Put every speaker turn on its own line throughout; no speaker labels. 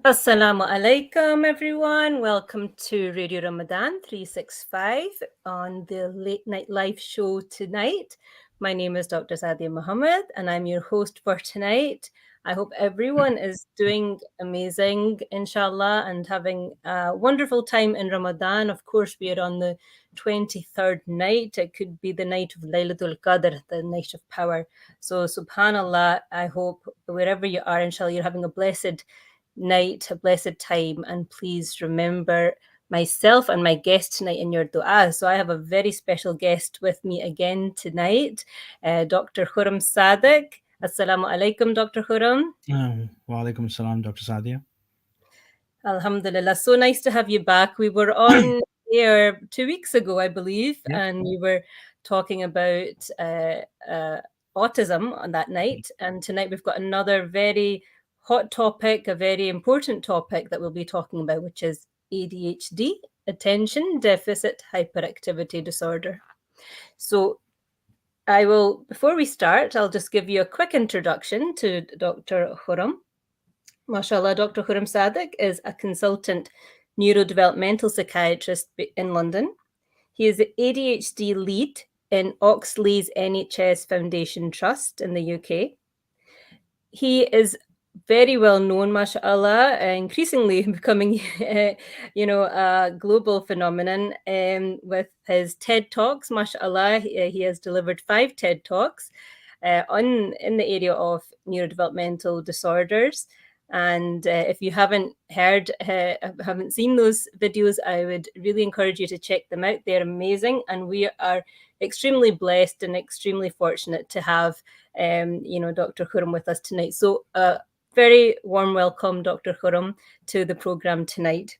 Assalamu alaikum, everyone. Welcome to Radio Ramadan 365 on the late night live show tonight. My name is Dr. Sadia Mohammed, and I'm your host for tonight. I hope everyone is doing amazing, inshallah, and having a wonderful time in Ramadan. Of course, we are on the 23rd night. It could be the night of Laylatul Qadr, the night of power. So, subhanallah, I hope wherever you are, inshallah, you're having a blessed night, a blessed time, and please remember myself and my guest tonight in your dua. So I have a very special guest with me again tonight, Dr. Khurram Sadiq. Assalamu alaikum, Dr. Khurram.
Wa alaikum salam, Dr. Sadia.
Alhamdulillah. So nice to have you back. We were on air 2 weeks ago, I believe,
Yeah.
and you were talking about autism on that night. And tonight we've got another very hot topic, a very important topic that we'll be talking about, which is ADHD, attention deficit hyperactivity disorder. So before we start, I'll just give you a quick introduction to Dr. Khurram. MashaAllah, Dr. Khurram Sadiq is a consultant neurodevelopmental psychiatrist in London. He is the ADHD lead in Oxley's NHS Foundation Trust in the UK. He is very well known, mashallah, increasingly becoming, a global phenomenon with his TED Talks, mashallah. He has delivered 5 TED Talks in the area of neurodevelopmental disorders. And if you haven't seen those videos, I would really encourage you to check them out. They're amazing, and we are extremely blessed and extremely fortunate to have, Dr. Khurram with us tonight. So, very warm welcome, Dr. Khurram, to the program tonight.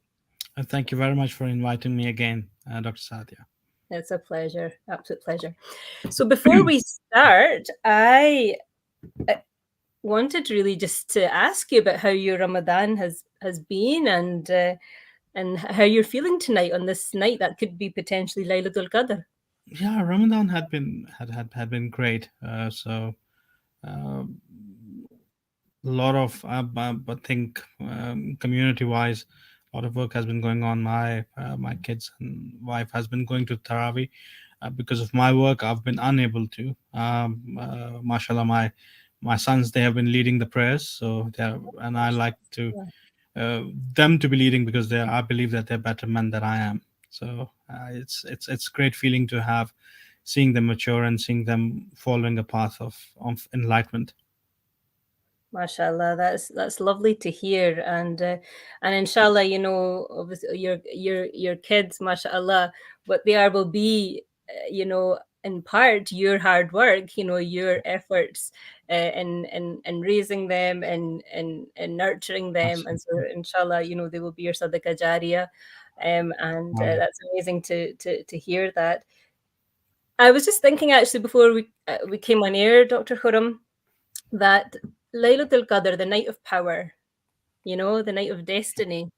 Thank you very much for inviting me again, Dr. Sadia.
It's a pleasure, absolute pleasure. So before we start, I wanted really just to ask you about how your Ramadan has been and how you're feeling tonight on this night that could be potentially Laylatul Qadr.
Yeah, Ramadan had been great. So a lot of I think community wise, a lot of work has been going on. My kids and wife has been going to Tarawih. Because of my work, I've been unable to. Mashallah, my sons, they have been leading the prayers, so and I like to them to be leading because I believe that they're better men than I am. So it's great feeling to have, seeing them mature and seeing them following a path of enlightenment.
MashaAllah, that's lovely to hear, and inshallah, obviously your kids, MashaAllah, what they are will be, in part your hard work, your efforts in raising them and nurturing them, and so
Absolutely.
inshallah, they will be your Sadiqa Jariyah, and that's amazing to hear that. I was just thinking actually before we came on air, Dr. Khurram, that Laylatul Qadr, the night of power, the night of destiny,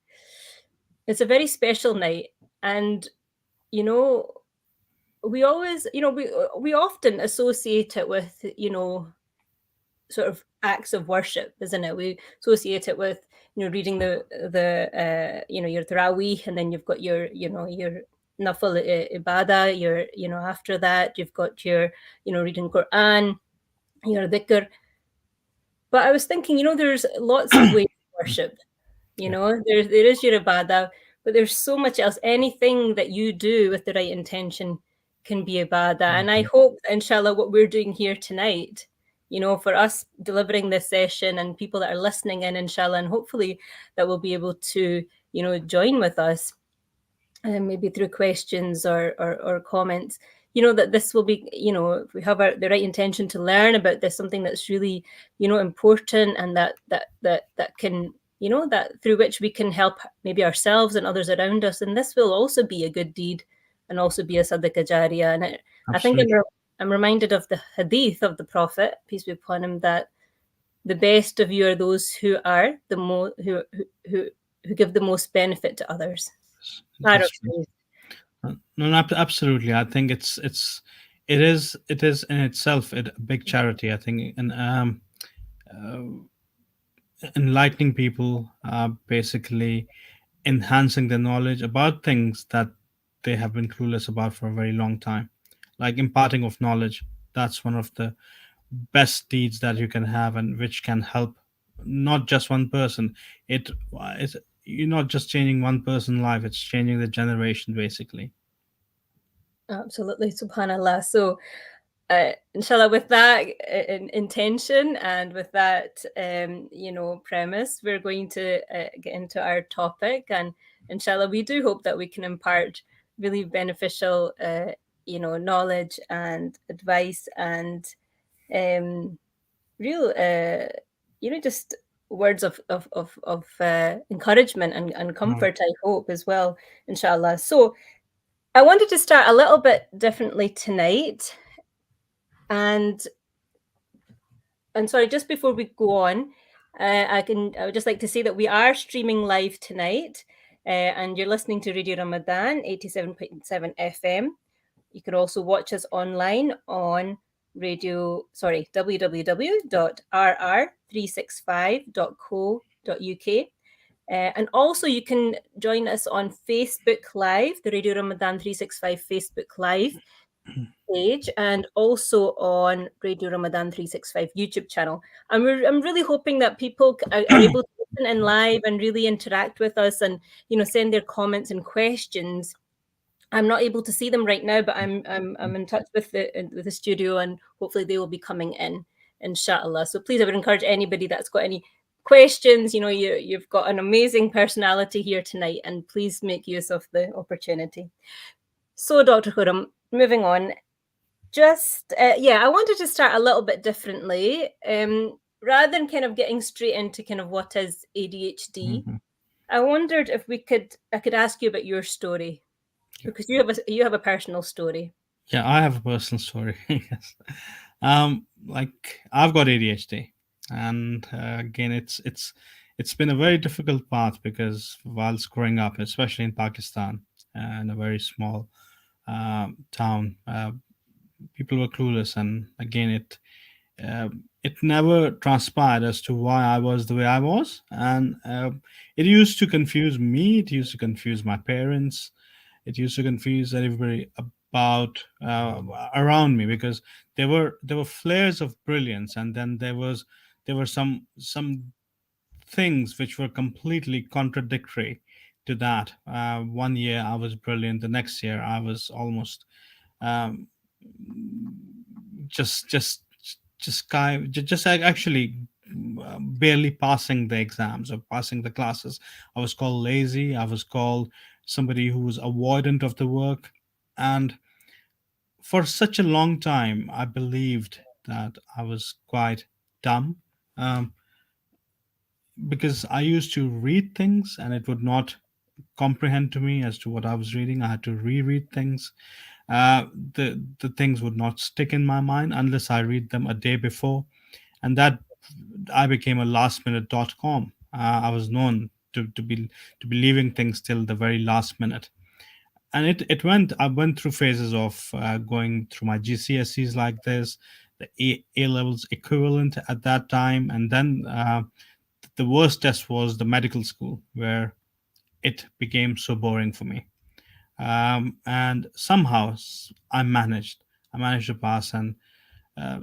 it's a very special night. And, you know, we always, we often associate it with, sort of acts of worship, isn't it? We associate it with, reading your Tarawih, and then you've got your Nafal Ibadah, after that, you've got your, reading Quran, your dhikr. But I was thinking, there's lots of ways to worship. There is your ibadah, but there's so much else. Anything that you do with the right intention can be ibadah. And I hope, inshallah, what we're doing here tonight, for us delivering this session and people that are listening in, inshallah, and hopefully that will be able to, join with us, maybe through questions or comments, that this will be, if we have the right intention to learn about this, something that's really, important, and that can, that through which we can help maybe ourselves and others around us. And this will also be a good deed and also be a Sadiqa Jariyah. And I think
Absolutely.
I'm reminded of the hadith of the Prophet, peace be upon him, that the best of you are those who are the who give the most benefit to others.
That's true. No, absolutely. I think it is in itself a big charity. I think, and enlightening people, basically enhancing their knowledge about things that they have been clueless about for a very long time, like imparting of knowledge. That's one of the best deeds that you can have, and which can help not just one person. It is, you're not just changing one person's life, it's changing the generation basically.
Absolutely, subhanallah. So, inshallah, with that intention and with that, premise, we're going to get into our topic. And inshallah, we do hope that we can impart really beneficial, knowledge and advice and um, real, just words of encouragement and
Right.
comfort, I hope, as well, inshallah. So, I wanted to start a little bit differently tonight, and sorry, just before we go on, I would just like to say that we are streaming live tonight, and you're listening to Radio Ramadan 87.7 FM. You can also watch us online on www.rr365.co.uk. And also, you can join us on Facebook Live, the Radio Ramadan 365 Facebook Live page, and also on Radio Ramadan 365 YouTube channel. And I'm really hoping that people are able to listen in live and really interact with us, and send their comments and questions. I'm not able to see them right now, but I'm in touch with the studio, and hopefully they will be coming in, inshallah. So please, I would encourage anybody that's got any questions. You've got an amazing personality here tonight, and please make use of the opportunity. So, Dr. Khurram, moving on. Just I wanted to start a little bit differently. Rather than kind of getting straight into kind of what is ADHD,
Mhm.
I wondered if I could ask you about your story,
Yeah.
because you have a personal story.
Yeah, I have a personal story. Yes. Like I've got ADHD, and again, it's been a very difficult path because whilst growing up, especially in Pakistan, in a very small town, people were clueless, and again, it never transpired as to why I was the way I was, and it used to confuse me. It used to confuse my parents. It used to confuse everybody about around me, because there were flares of brilliance, and then there were some things which were completely contradictory to that. One year I was brilliant, the next year I was almost um, just just just actually barely passing the exams or passing the classes. I was called lazy. I was called somebody who was avoidant of the work, and for such a long time, I believed that I was quite dumb, um, because I used to read things and it would not comprehend to me as to what I was reading. I had to reread things. The things would not stick in my mind unless I read them a day before, and that I became a lastminute.com. I was known to be leaving things till the very last minute, and I went through phases of going through my GCSEs like this, the A levels equivalent at that time, and then the worst test was the medical school, where it became so boring for me. And somehow I managed to pass, and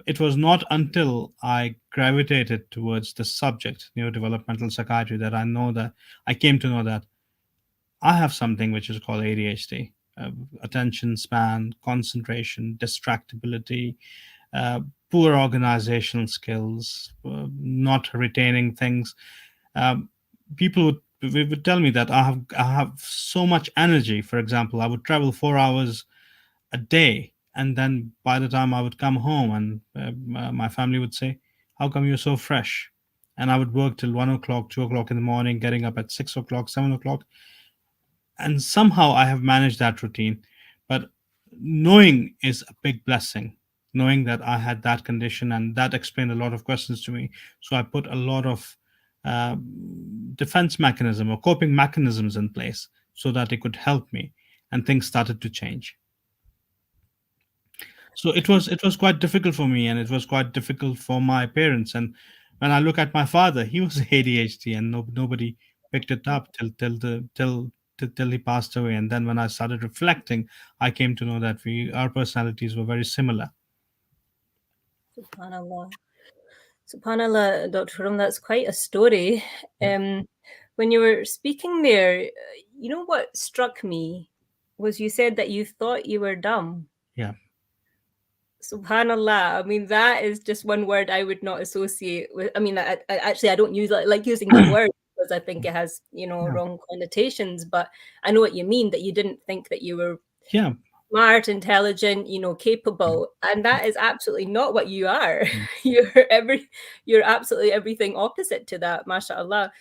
it was not until I gravitated towards the subject, neurodevelopmental psychiatry, that I came to know that I have something which is called ADHD: attention span, concentration, distractibility, uh, poor organizational skills, not retaining things. Um, People would tell me that I have so much energy. For example, I would travel 4 hours a day, and then by the time I would come home, and my family would say, "How come you're so fresh?" And I would work till 1 o'clock, 2 o'clock in the morning, getting up at 6 o'clock, 7 o'clock, and somehow I have managed that routine. But knowing is a big blessing. Knowing that I had that condition, and that explained a lot of questions to me. So I put a lot of uh, defense mechanism or coping mechanisms in place so that it could help me, and things started to change. So it was quite difficult for me, and it was quite difficult for my parents. And when I look at my father, he was ADHD, and nobody picked it up till he passed away. And then when I started reflecting, I came to know that we our personalities were very similar.
Subhanallah. Subhanallah, Dr. Khurram, that's quite a story.
Yeah,
When you were speaking there, you know what struck me was you said that you thought you were dumb.
yeah,
Subhanallah. I mean, that is just one word I would not associate with. I mean, actually, I don't use like using the word because I think it has,
yeah,
wrong connotations. But I know what you mean, that you didn't think that you were
yeah,
smart, intelligent, capable, and that is absolutely not what you are.
yeah,
You're absolutely everything opposite to that, mashallah.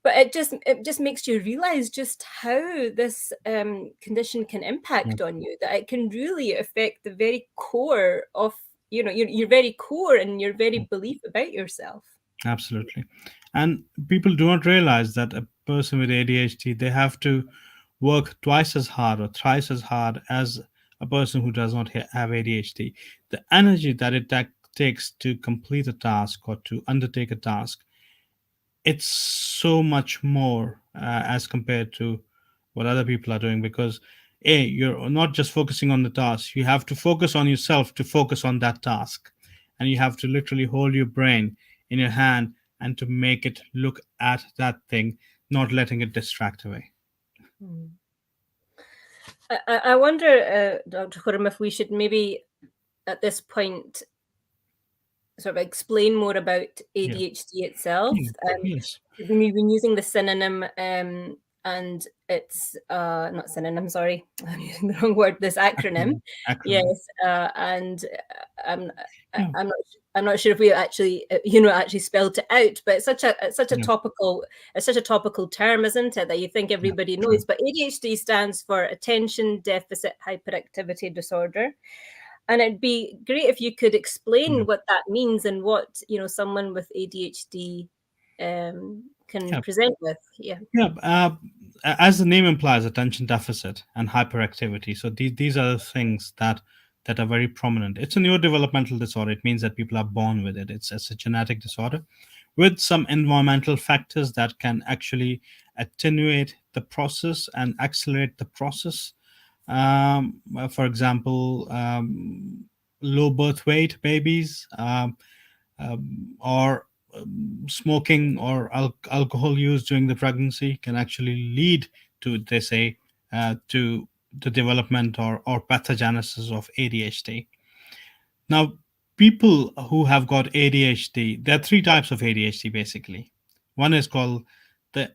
But it just makes you realize just how this condition can
yeah,
impact on you, that it can really affect the very core of your very core and your very
yeah.
belief about yourself.
Absolutely. And people do not realize that a person with ADHD, they have to work twice as hard or thrice as hard as a person who does not have ADHD. The energy that it takes to complete a task or to undertake a task, it's so much more as compared to what other people are doing, because you're not just focusing on the task, you have to focus on yourself to focus on that task, and you have to literally hold your brain in your hand and to make it look at that thing, not letting it distract away.
Hmm. I wonder, Dr. Khurram, if we should maybe at this point sort of explain more about
Yeah.
ADHD itself.
Hmm. Yes.
We've been using the synonym, and it's not synonym, sorry, I'm using the wrong word. This acronym,
Acronym. Acronym.
yes, and I'm
Yeah.
I'm not sure if we actually actually spelled it out, but
Yeah.
it's such a topical term, isn't it? That you think
Yeah.
everybody
True.
knows. But ADHD stands for Attention Deficit Hyperactivity Disorder. And it'd be great if you could
Yeah.
explain what that means and what, someone with ADHD can
Yeah.
present with. Yeah.
Yeah, as the name implies, attention deficit and hyperactivity. So these are the things that are very prominent. It's a neurodevelopmental disorder. It means that people are born with it. It's a genetic disorder with some environmental factors that can actually attenuate the process and accelerate the process. For example, low birth weight babies, or smoking or alcohol use during the pregnancy can actually lead to, they say, to the development or pathogenesis of ADHD. Now, people who have got ADHD, there are three types of ADHD basically. One is called the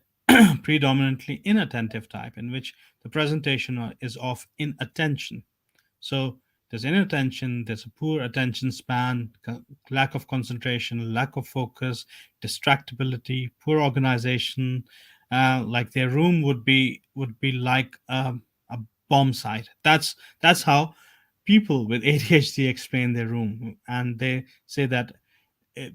predominantly inattentive type, in which the presentation is of inattention. So there's inattention, there's a poor attention span, lack of concentration, lack of focus, distractibility, poor organization. Like their room would be like a bomb site. That's how people with ADHD explain their room, and they say that eh,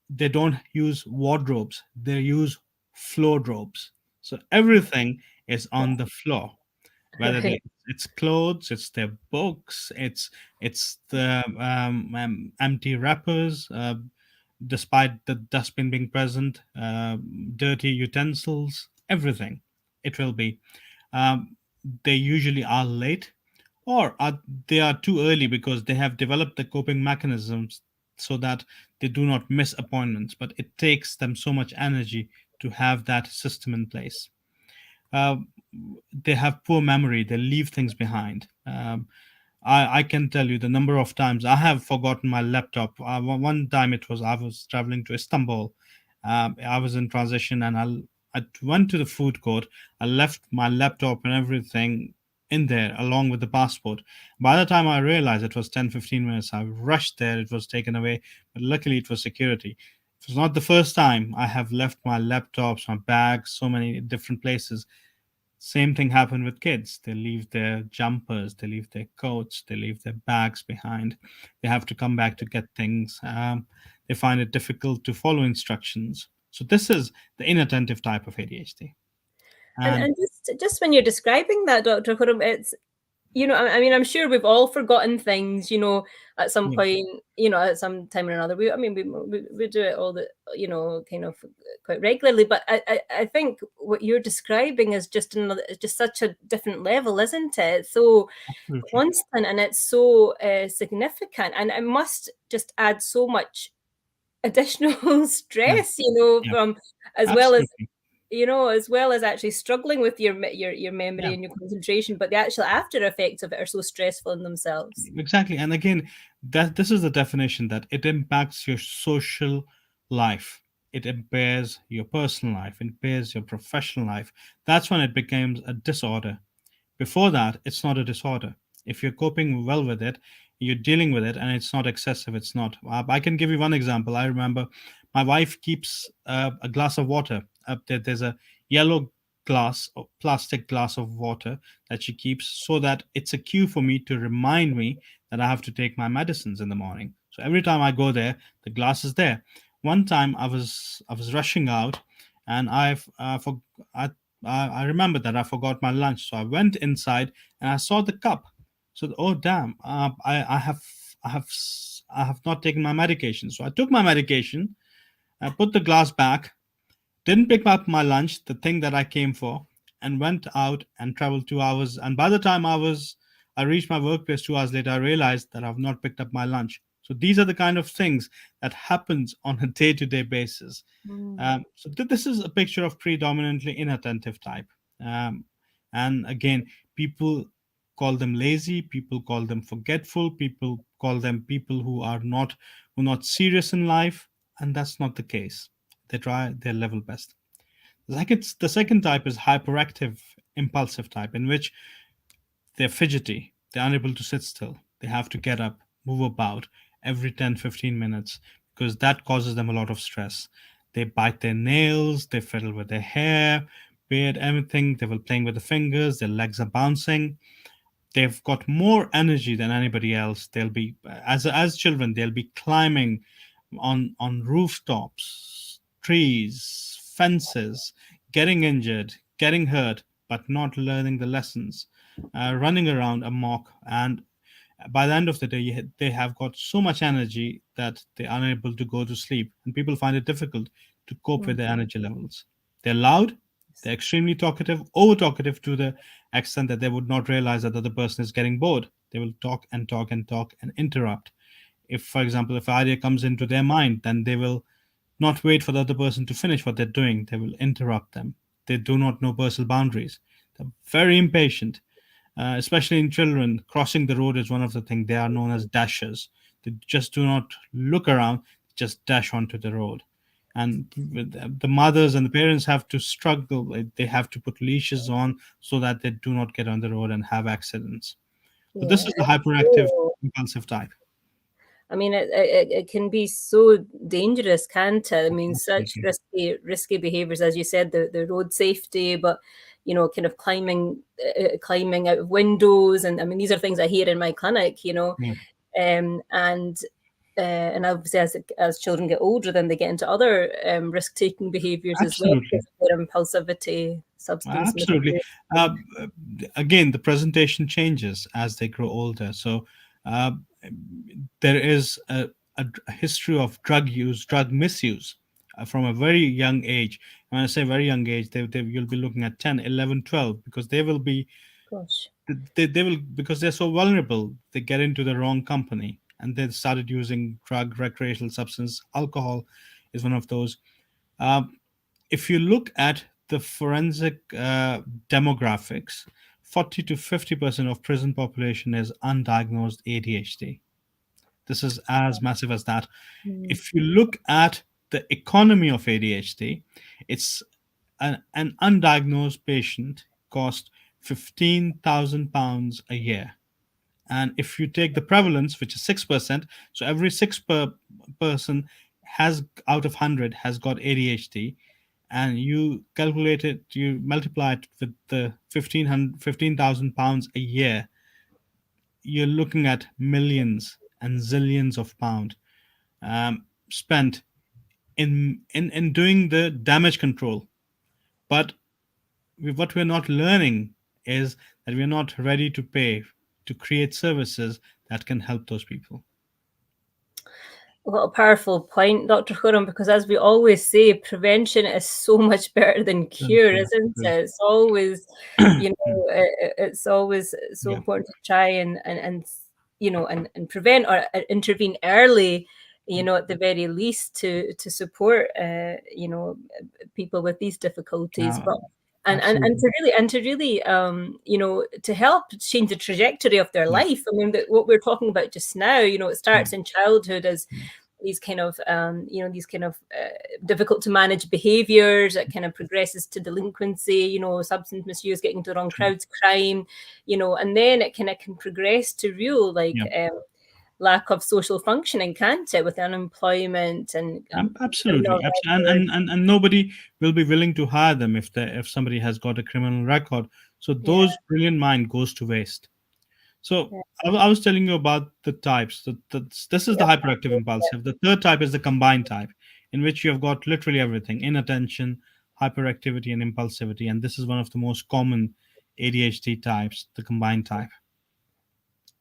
they don't use wardrobes; they use floor robes. So everything is on the floor, whether
Right.
it's clothes, it's their books, it's the empty wrappers, despite the dustbin being present, dirty utensils, everything. It will be. Um, they usually are late, or they are too early because they have developed the coping mechanisms so that they do not miss appointments. But it takes them so much energy to have that system in place. uh, they have poor memory. They leave things behind. I can tell you the number of times I have forgotten my laptop. One time I was traveling to Istanbul. I was in transition, and I went to the food court. I left my laptop and everything in there along with the passport. By the time I realized it was 10-15 minutes, I rushed there. It was taken away, but luckily it was security. It was not the first time I have left my laptops, my bags, so many different places. Same thing happened with kids. They leave their jumpers, they leave their coats, they leave their bags behind. They have to come back to get things. They find it difficult to follow instructions. So this is the inattentive type of ADHD.
And
And
and just when you're describing that, Dr. Khurram, I mean, I'm sure we've all forgotten things, at some
Yeah.
point, at some time or another. I mean, we do it all kind of quite regularly. But I think what you're describing is just such a different level, isn't it? It's so
Absolutely.
constant and it's so significant, and it must just add so much additional
Yeah.
stress,
Yeah.
from as well as
Absolutely.
as well as actually struggling with your memory
Yeah.
and your concentration, but the actual after effects of it are so stressful in themselves.
Exactly. And again, that this is the definition that it impacts your social life. It impairs your personal life, impairs your professional life. That's when it becomes a disorder. Before that, it's not a disorder. If you're coping well with it, you're dealing with it, and it's not excessive, it's not. I can give you one example. I remember my wife keeps a glass of water up there. There's a yellow glass, or plastic glass of water that she keeps so that it's a cue for me to remind me that I have to take my medicines in the morning. So every time I go there, the glass is there. One time I was rushing out, and I I remembered that I forgot my lunch, so I went inside and I saw the cup. So, oh damn, I have not taken my medication. So I took my medication, I put the glass back, didn't pick up my lunch, the thing that I came for, and went out and traveled 2 hours. And by the time I reached my workplace 2 hours later, I realized that I've not picked up my lunch. So these are the kind of things that happens on a day-to-day basis.
Mm,
This is a picture of predominantly inattentive type. Um, and again, people call them lazy, people call them forgetful, people call them people who are not serious in life, and that's not the case. They try their level best. The second type is hyperactive, impulsive type, in which they're fidgety, they're unable to sit still. They have to get up, move about every 10, 15 minutes because that causes them a lot of stress. They bite their nails, they fiddle with their hair, beard, everything. They will playing with the fingers, their legs are bouncing. They've got more energy than anybody else. They'll be as children, they'll be climbing on rooftops, trees, fences, getting injured, getting hurt, but not learning the lessons, running around amok. And by the end of the day, they have got so much energy that they're unable to go to sleep. And people find it difficult to cope
mm,
with their energy levels. They're loud, they're extremely talkative, over talkative to the extent that they would not realize that the other person is getting bored. They will talk and talk and talk and interrupt. If, for example, if an idea comes into their mind, then they will not wait for the other person to finish what they're doing. They will interrupt them. They do not know personal boundaries. They're very impatient, especially in children. Crossing the road is one of the things. They are known as dashers. They just do not look around, just dash onto the road. And the mothers and the parents have to struggle. They have to put leashes on so that they do not get on the road and have accidents. So this
yeah.
is the hyperactive
So,
impulsive type.
I mean, it can be so dangerous, can't it? I mean, such
Absolutely.
risky behaviors, as you said, the road safety, but kind of climbing out of windows, and I mean, these are things I hear in my clinic,
Yeah,
um, and and obviously as children get older, then they get into other risk taking behaviors as well
absolutely.
because of their impulsivity, substance
Absolutely.
misuse.
Uh, Again, the presentation changes as they grow older. So uh, there is a history of drug use, drug misuse from a very young age. When I say very young age, you'll be looking at 10, 11, 12, because
Gosh.
they will, because they're so vulnerable, they get into the wrong company and they started using drug, recreational substance. Alcohol is one of those. Um, if you look at the forensic demographics, 40 to 50% of prison population is undiagnosed ADHD. This is as massive as that.
Mm,
If you look at the economy of ADHD, it's an undiagnosed patient cost £15,000 a year. And if you take the prevalence, which is 6%, so every person has out of 100 has got ADHD, and you calculate it, you multiply it with the 15,000 pounds a year, you're looking at millions and zillions of pounds spent in doing the damage control. But what we're not learning is that we're not ready to pay. to create services that can help those people.
What a powerful point, Dr. Khurram, because as we always say, prevention is so much better than
Very
cure,
true.
isn't
True.
it? It's always,
Mm.
it's always so
Yeah.
important to try and prevent or intervene early, at the very least to support, people with these difficulties.
Uh,
But and
Absolutely.
to really to help change the trajectory of their
Yeah.
life. I mean, what we're talking about just now, it
Yeah.
starts in childhood as
Yeah.
these kind of difficult to manage behaviors that kind of progresses to delinquency, substance misuse, getting into the wrong
True.
crowds, crime, and then it kind of can progress to real like
Yeah.
lack of social functioning, can't it, with unemployment and criminal
Absolutely.
record.
And nobody will be willing to hire them if somebody has got a criminal record. So
Yeah,
those brilliant mind goes to waste. So
yeah,
I was telling you about the types. This is the
yeah,
hyperactive impulsive. The third type is the combined type, in which you have got literally everything: inattention, hyperactivity, and impulsivity. And this is one of the most common ADHD types, the combined type.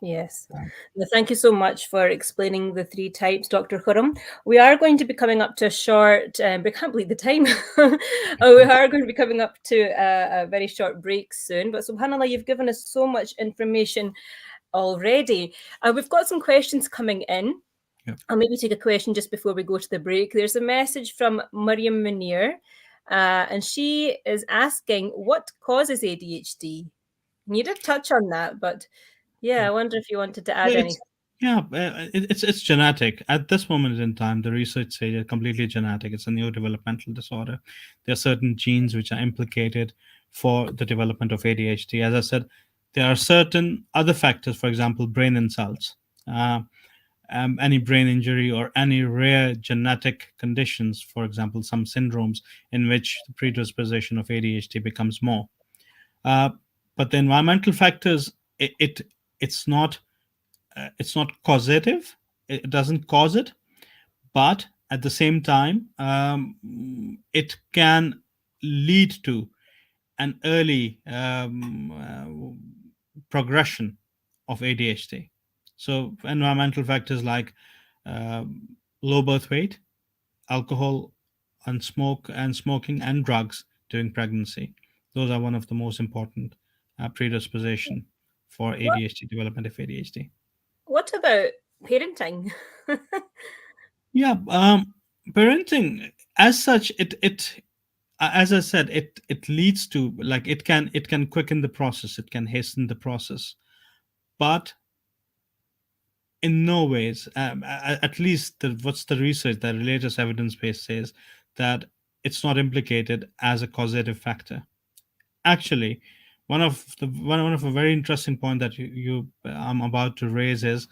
yes. Well, thank you so much for explaining the three types, Dr. Khurram. We are going to be coming up to a short, we can't believe the time. We are going to be coming up to a very short break soon. But subhanAllah, you've given us so much information already. We've got some questions coming in.
Yeah.
I'll maybe take a question just before we go to the break. There's a message from Mariam Munir, and she is asking, what causes ADHD? And you did touch on that, but yeah, I wonder if you wanted to add
Yeah,
anything.
it's genetic. At this moment in time, the research says it's completely genetic. It's a neurodevelopmental disorder. There are certain genes which are implicated for the development of ADHD. As I said, there are certain other factors, for example, brain insults, uh, any brain injury, or any rare genetic conditions, for example, some syndromes in which the predisposition of ADHD becomes more. Uh, but the environmental factors, it's not it's not causative. It doesn't cause it, but at the same time, it can lead to an early progression of ADHD. So environmental factors like low birth weight, alcohol, and smoking and drugs during pregnancy. Those are one of the most important predisposition for
What
ADHD, development of ADHD.
what about parenting?
Yeah, parenting as such, it as I said, it leads to, like, it can quicken the process, it can hasten the process, but in no ways, at least what's the research, the latest evidence base says that it's not implicated as a causative factor. Actually, one of a very interesting point that I'm about to raise is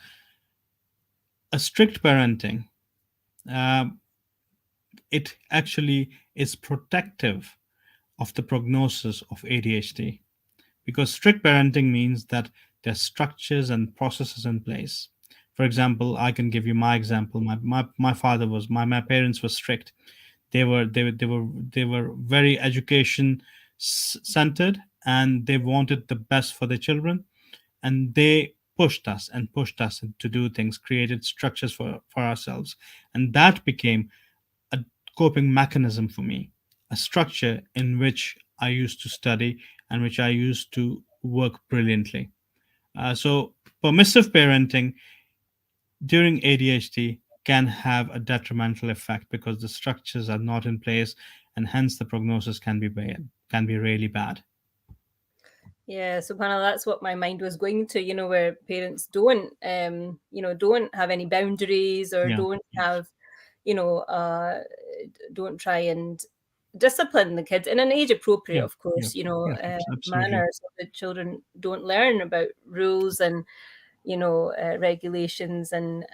a strict parenting. Um, it actually is protective of the prognosis of ADHD, because strict parenting means that there's structures and processes in place. For example, I can give you my example. My father was my parents were strict. They were very education centered, and they wanted the best for their children, and they pushed us to do things, created structures for ourselves, and that became a coping mechanism for me, a structure in which I used to study and which I used to work brilliantly. So, permissive parenting during ADHD can have a detrimental effect because the structures are not in place, and hence the prognosis can be bad, can be really bad.
Yeah, subhanAllah, that's what my mind was going to, where parents don't have any boundaries or
Yeah,
don't
yeah,
have, don't try and discipline the kids in an age appropriate,
yeah,
of
yeah,
course,
yeah, absolutely.
manner, so the children don't learn about rules and regulations and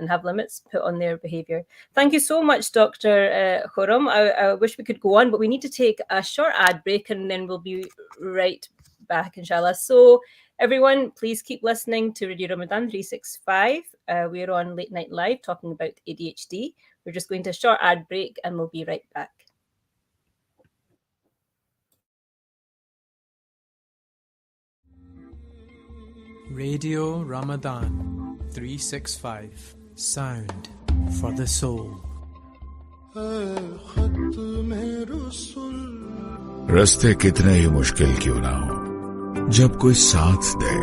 have limits put on their behaviour. Thank you so much, Dr. Khurram. I wish we could go on, but we need to take a short ad break and then we'll be right back, inshallah. So, everyone, please keep listening to Radio Ramadan 365. We're on Late Night Live talking about ADHD. We're just going to a short ad break and we'll be right back.
Radio Ramadan 365 Sound for the Soul.
रास्ते कितने ही मुश्किल क्यों ना हो, जब कोई साथ दे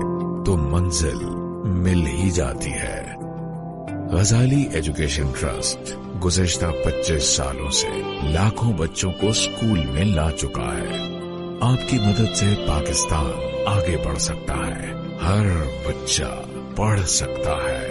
तो मंजिल मिल ही जाती है। गजाली एजुकेशन ट्रस्ट गुज़िश्ता 25 सालों से लाखों बच्चों को स्कूल में ला चुका है। आपकी मदद से पाकिस्तान आगे बढ़ सकता है, हर बच्चा पढ़ सकता है।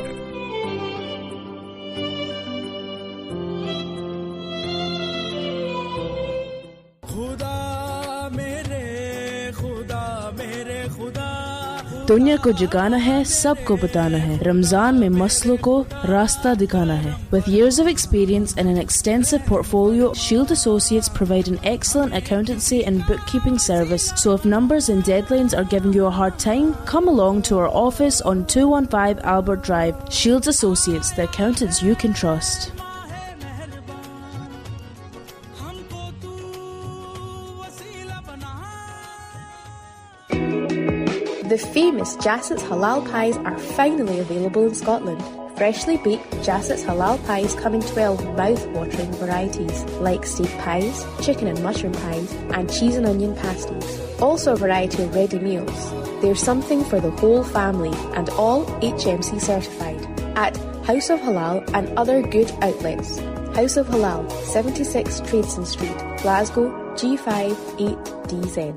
दुनिया को जगाना है, सबको बताना है, रमजान में मसलों को रास्ता दिखाना है। With years of experience and an extensive portfolio, Shield Associates provide an excellent accountancy and bookkeeping service. So if numbers and deadlines are giving you a hard time, come along to our office on 215 Albert Drive. Shields Associates, the accountants you can trust.
The famous Jasset's Halal Pies are finally available in Scotland. Freshly baked Jasset's Halal Pies come in 12 mouth-watering varieties, like steak pies, chicken and mushroom pies, and cheese and onion pasties. Also a variety of ready meals. There's something for the whole family, and all HMC certified. At House of Halal and other good outlets. House of Halal, 76 Tradeston Street, Glasgow, G5 8DZ.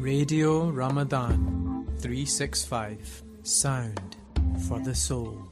Radio Ramadan 365 Sound for the Soul.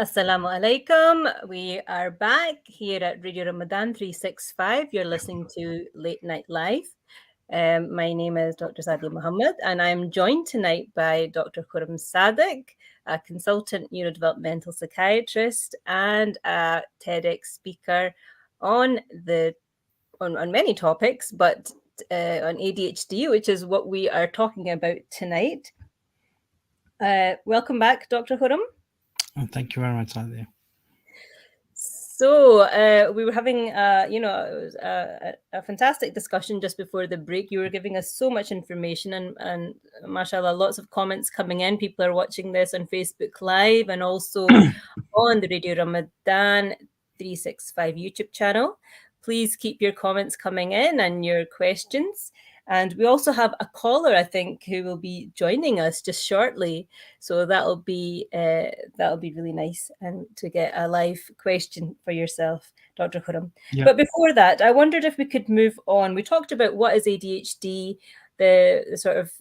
Assalamu alaikum. We are back here at Radio Ramadan 365. You're listening to Late Night Live. My name is Dr. Sadia Mohammed, and I'm joined tonight by Dr. Khurram Sadiq, a consultant neurodevelopmental psychiatrist and a TEDx speaker on many topics, but on ADHD, which is what we are talking about tonight. Welcome back, Dr. Khurram.
Thank you very much, Sadia.
So we were having, a fantastic discussion just before the break. You were giving us so much information, and mashallah, lots of comments coming in. People are watching this on Facebook Live and also on the Radio Ramadan 365 YouTube channel. Please keep your comments coming in and your questions. And we also have a caller, I think, who will be joining us just shortly. So that'll be really nice, and to get a live question for yourself, Dr. Khurram. Yeah. But before that, I wondered if we could move on. We talked about what is ADHD, the sort of,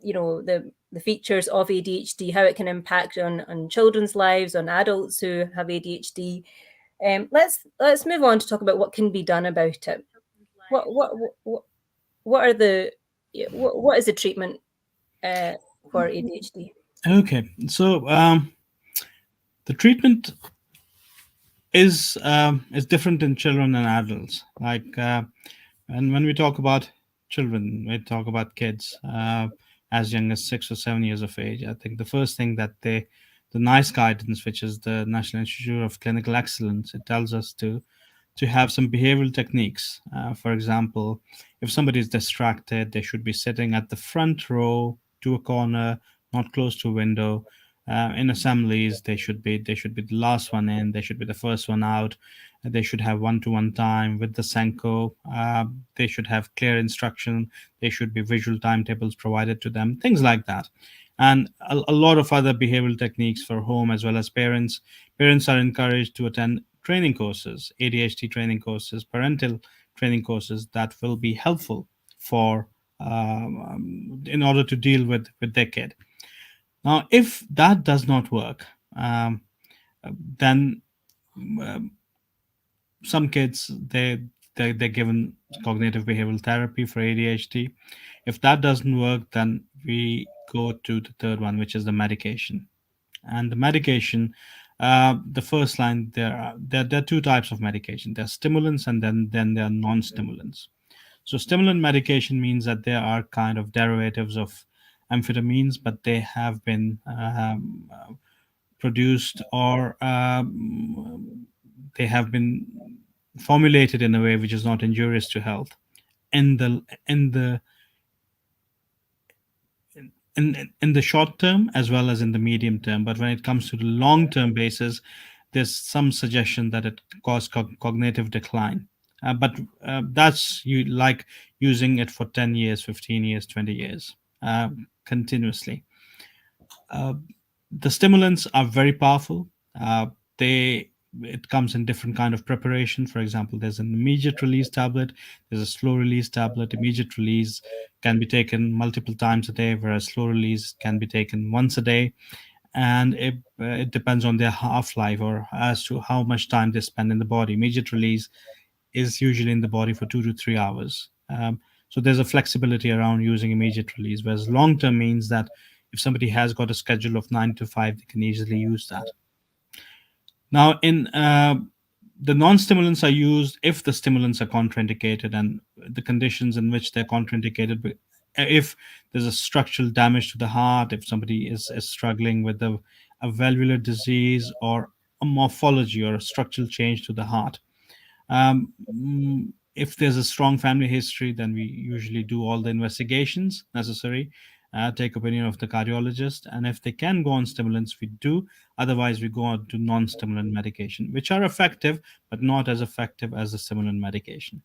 the features of ADHD, how it can impact on children's lives, on adults who have ADHD. Let's move on to talk about what can be done about it. What is the treatment for ADHD?
Okay, so the treatment is different in children and adults. Like, and when we talk about children, we talk about kids as young as 6 or 7 years of age. I think the first thing that the NICE guidance, which is the National Institute of Clinical Excellence, it tells us to have some behavioral techniques. For example, if somebody is distracted, they should be sitting at the front row to a corner, not close to a window. In assemblies, they should be the last one in, they should be the first one out. They should have one-to-one time with the Senko. They should have clear instruction. They should be visual timetables provided to them, things like that. And a lot of other behavioral techniques for home as well as parents. Parents are encouraged to attend training courses, ADHD training courses, parental training courses that will be helpful for in order to deal with their kid. Now, if that does not work, then some kids they're given cognitive behavioral therapy for ADHD. If that doesn't work, then we go to the third one, which is the medication. And the medication, the first line, there are two types of medication. There are stimulants, and then there are non-stimulants. So stimulant medication means that they are kind of derivatives of amphetamines, but they have been produced, or they have been formulated in a way which is not injurious to health in the in the short term as well as in the medium term. But when it comes to the long term basis, there's some suggestion that it causes cognitive decline. But that's you like using it for 10 years, 15 years, 20 years continuously. The stimulants are very powerful. They It comes in different kind of preparation. For example, there's an immediate release tablet, there's a slow release tablet. Immediate release can be taken multiple times a day, whereas slow release can be taken once a day. And it depends on their half life, or as to how much time they spend in the body. Immediate release is usually in the body for 2 to 3 hours. So there's a flexibility around using immediate release, whereas long term means that if somebody has got a schedule of 9 to 5, they can easily use that. Now, in the non-stimulants are used if the stimulants are contraindicated, and the conditions in which they're contraindicated. If there's a structural damage to the heart, if somebody is struggling with a valvular disease, or a morphology or a structural change to the heart. If there's a strong family history, then we usually do all the investigations necessary, take opinion of the cardiologist, and if they can go on stimulants, we do. Otherwise, we go on to non-stimulant medication, which are effective, but not as effective as the stimulant medication.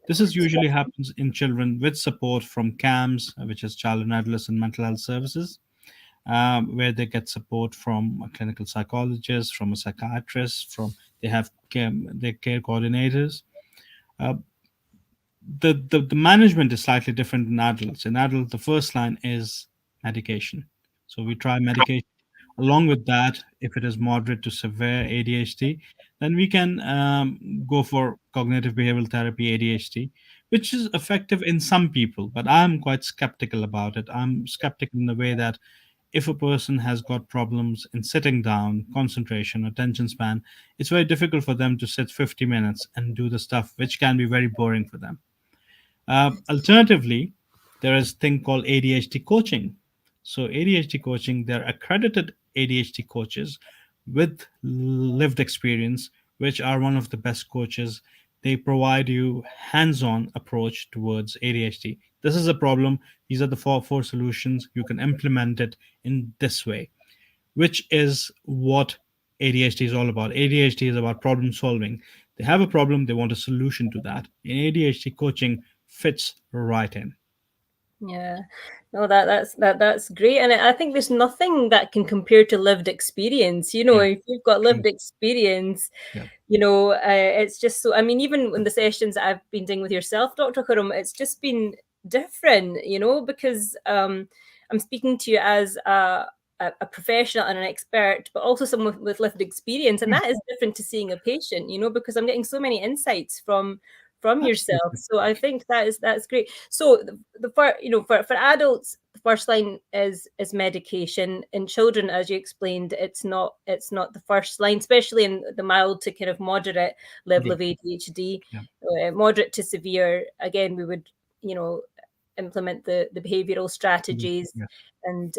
This is usually happens in children with support from CAMS, which is Child and Adolescent Mental Health Services, where they get support from a clinical psychologist, from a psychiatrist, they have their care coordinators. The management is slightly different in adults. In adults, the first line is medication. So we try medication. Along with that, if it is moderate to severe ADHD, then we can go for cognitive behavioral therapy ADHD, which is effective in some people, but I'm quite skeptical about it. I'm skeptical in the way that if a person has got problems in sitting down, concentration, attention span, it's very difficult for them to sit 50 minutes and do the stuff, which can be very boring for them. Alternatively, there is a thing called ADHD coaching. So ADHD coaching, they're accredited ADHD coaches with lived experience, which are one of the best coaches. They provide you hands-on approach towards ADHD. This is a problem. These are the four solutions. You can implement it in this way, which is what ADHD is all about. ADHD is about problem solving. They have a problem, they want a solution to that. In ADHD coaching fits right in.
Yeah, no, that's great, and I think there's nothing that can compare to lived experience. If you've got lived experience, it's just so. I mean, even in the sessions that I've been doing with yourself, Dr. Khurram, it's just been different. Because I'm speaking to you as a professional and an expert, but also someone with lived experience, and that is different to seeing a patient. Because I'm getting so many insights from yourself. So I think that's great. So for adults, the first line is medication. In children, as you explained, it's not the first line, especially in the mild to kind of moderate level of ADHD. Moderate to severe, again, we would implement the behavioral strategies and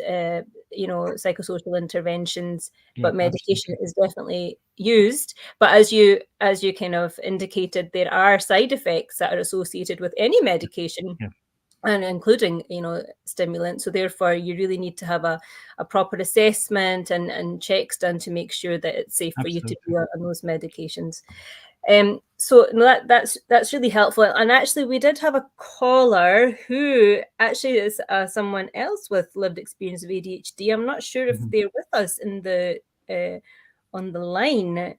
psychosocial interventions, but medication is definitely used. But as you kind of indicated, there are side effects that are associated with any medication, and including stimulants. So therefore, you really need to have a proper assessment and checks done to make sure that it's safe for you to do on those medications. So that's really helpful. And actually, we did have a caller who actually is someone else with lived experience of ADHD. I'm not sure if they're with us in the on the line.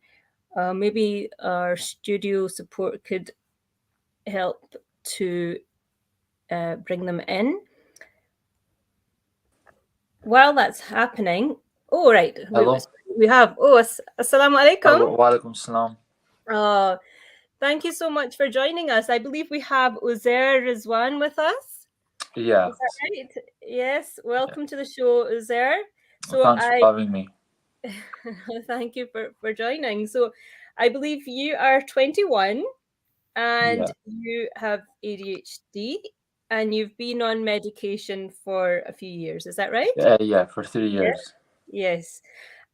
Maybe our studio support could help to bring them in. While that's happening, oh, right,
Hello.
we have, assalamu alaikum.
Wa alaikum salam.
Thank you so much for joining us. I believe we have Uzair Rizwan with us.
Yeah.
Is that right? Yes. Welcome to the show, Uzair. So
Thanks for having me.
thank you for joining. So I believe you are 21 and you have ADHD and you've been on medication for a few years. Is that right?
Yeah, for 3 years.
Yes.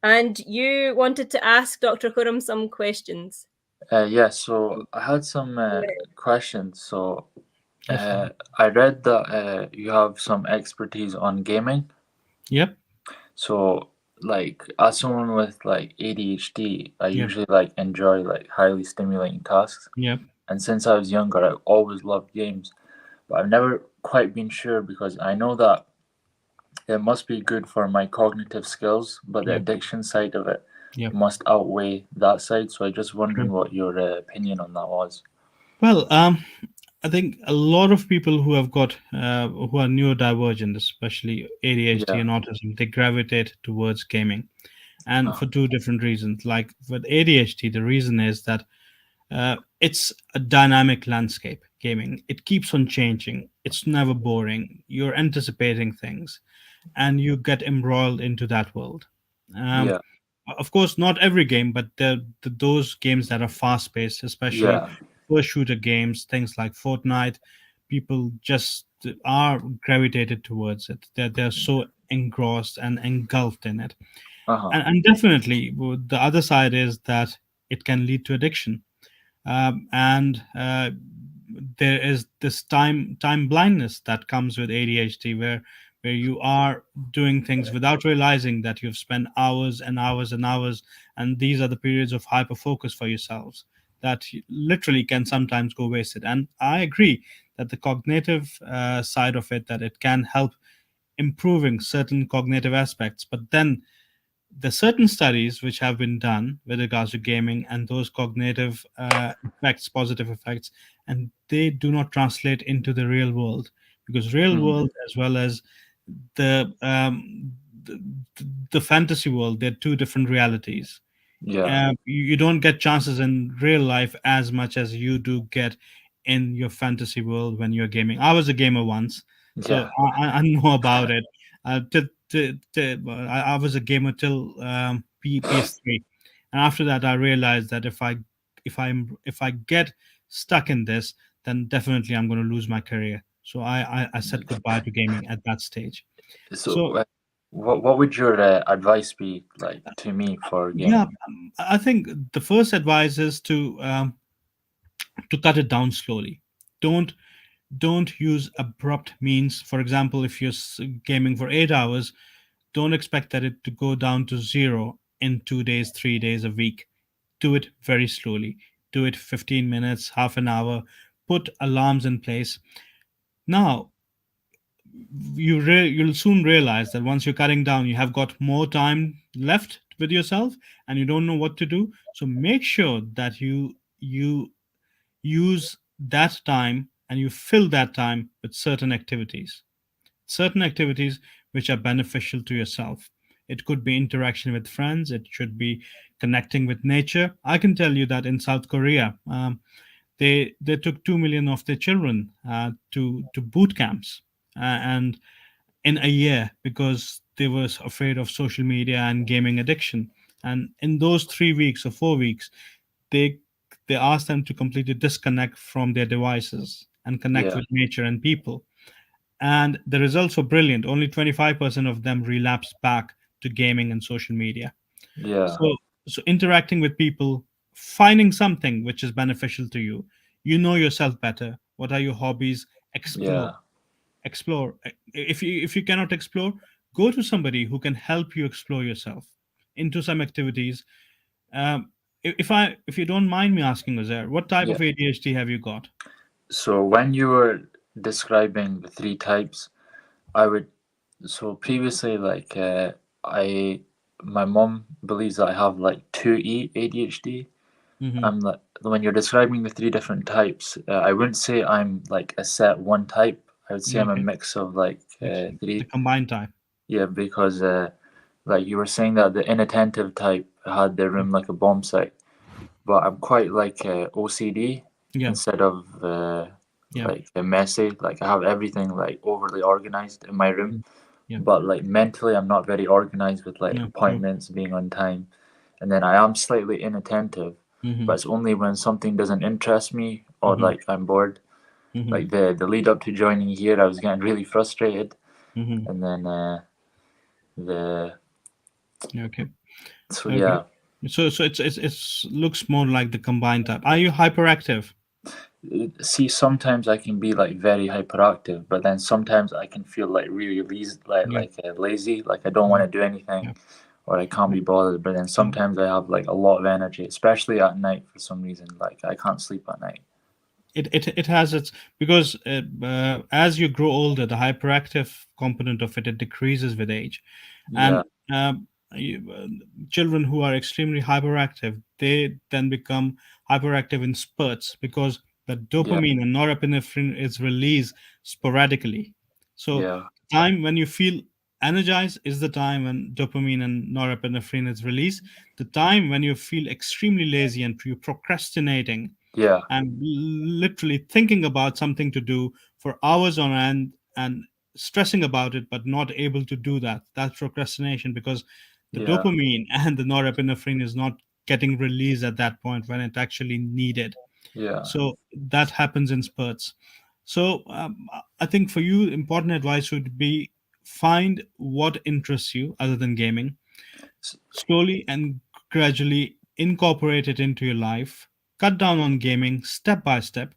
And you wanted to ask Dr. Khurram some questions.
Yeah, so I had some questions. So
Yes.
I read that you have some expertise on gaming.
Yep.
So like as someone with like ADHD, I
Yep.
usually like enjoy like highly stimulating tasks.
Yep.
And since I was younger, I always loved games. But I've never quite been sure because I know that it must be good for my cognitive skills, but the
Yep.
addiction side of it
Yep.
must outweigh that side. So I just wondering
Sure.
what your opinion on that was.
Well, I think a lot of people who have got who are neurodivergent, especially ADHD
Yeah.
and autism, they gravitate towards gaming, and for two different reasons. Like with ADHD, the reason is that it's a dynamic landscape. Gaming, it keeps on changing. It's never boring. You're anticipating things, and you get embroiled into that world. Um,
Yeah.
of course, not every game, but those games that are fast paced, especially
Yeah.
first shooter games, things like Fortnite, people just are gravitated towards it. They're so engrossed and engulfed in it.
Uh-huh.
And definitely, the other side is that it can lead to addiction. And there is this time blindness that comes with ADHD, where you are doing things without realizing that you've spent hours and hours and hours, and these are the periods of hyper focus for yourselves that literally can sometimes go wasted. And I agree that the cognitive side of it, that it can help improving certain cognitive aspects, but then there's certain studies which have been done with regards to gaming and those cognitive effects, positive effects, and they do not translate into the real world, because real world as well as the um, the, the fantasy world, they're two different realities.
Yeah.
You don't get chances in real life as much as you do get in your fantasy world when you're gaming. I was a gamer once, so
Yeah.
I know about it. I was a gamer till PS3, and after that, I realized that if I get stuck in this, then definitely I'm going to lose my career. So I said goodbye to gaming at that stage.
So
So
what would your advice be like to me for
yeah,
gaming?
I think the first advice is to cut it down slowly. Don't don't use abrupt means. For example, if you're gaming for 8 hours, don't expect that it to go down to zero in 2 days, 3 days, a week. Do it very slowly. Do it 15 minutes, half an hour. Put alarms in place. Now you'll soon realize that once you're cutting down, you have got more time left with yourself and you don't know what to do. So make sure that you use that time and you fill that time with certain activities which are beneficial to yourself. It could be interaction with friends, it should be connecting with nature. I can tell you that in South Korea, they took 2 million of their children to boot camps, and in a year, because they were afraid of social media and gaming addiction. And in those 3 weeks or 4 weeks, they they asked them to completely disconnect from their devices and connect
Yeah.
with nature and people. And the results were brilliant. Only 25% of them relapsed back to gaming and social media.
Yeah.
So interacting with people, finding something which is beneficial to you. You know yourself better. What are your hobbies?
Yeah.
Explore. If you cannot explore, go to somebody who can help you explore yourself into some activities. If you don't mind me asking, Uzair, what type
Yeah.
of ADHD have you got?
So when you were describing the three types, I would so previously like I my mom believes that I have like 2E ADHD. I'm like, when you're describing the three different types, I wouldn't say I'm like a set one type. I would say I'm a
Okay.
mix of like
The
three.
combined type.
Yeah, because like you were saying that the inattentive type had their room like a bomb site, but I'm quite like OCD
Yeah.
instead of
Yeah.
like messy. Like I have everything like overly organized in my room,
Yeah.
but like mentally I'm not very organized with like
No. True.
appointments being on time. And then I am slightly inattentive, but it's only when something doesn't interest me or like I'm bored. Like the lead up to joining here, I was getting really frustrated, and then the
Okay.
so
Okay.
yeah.
So it's looks more like the combined type. Are you hyperactive?
See, sometimes I can be like very hyperactive, but then sometimes I can feel like really
Yeah.
lazy, like I don't want to do anything,
Yeah.
or I can't be bothered. But then sometimes I have like a lot of energy, especially at night for some reason. Like I can't sleep at night.
It has its, because as you grow older, the hyperactive component of it decreases with age,
Yeah,
and you, children who are extremely hyperactive, they then become hyperactive in spurts, because the
yeah,
dopamine and norepinephrine is released sporadically. So
yeah,
time when you feel energized is the time when dopamine and norepinephrine is released. The time when you feel extremely lazy and you're procrastinating
yeah,
and literally thinking about something to do for hours on end and stressing about it but not able to do that, that's procrastination, because the
yeah,
dopamine and the norepinephrine is not getting released at that point when it actually needed.
yeah.
So that happens in spurts. So I think for you, important advice would be find what interests you other than gaming,
S-
slowly and gradually incorporate it into your life. Cut down on gaming step by step.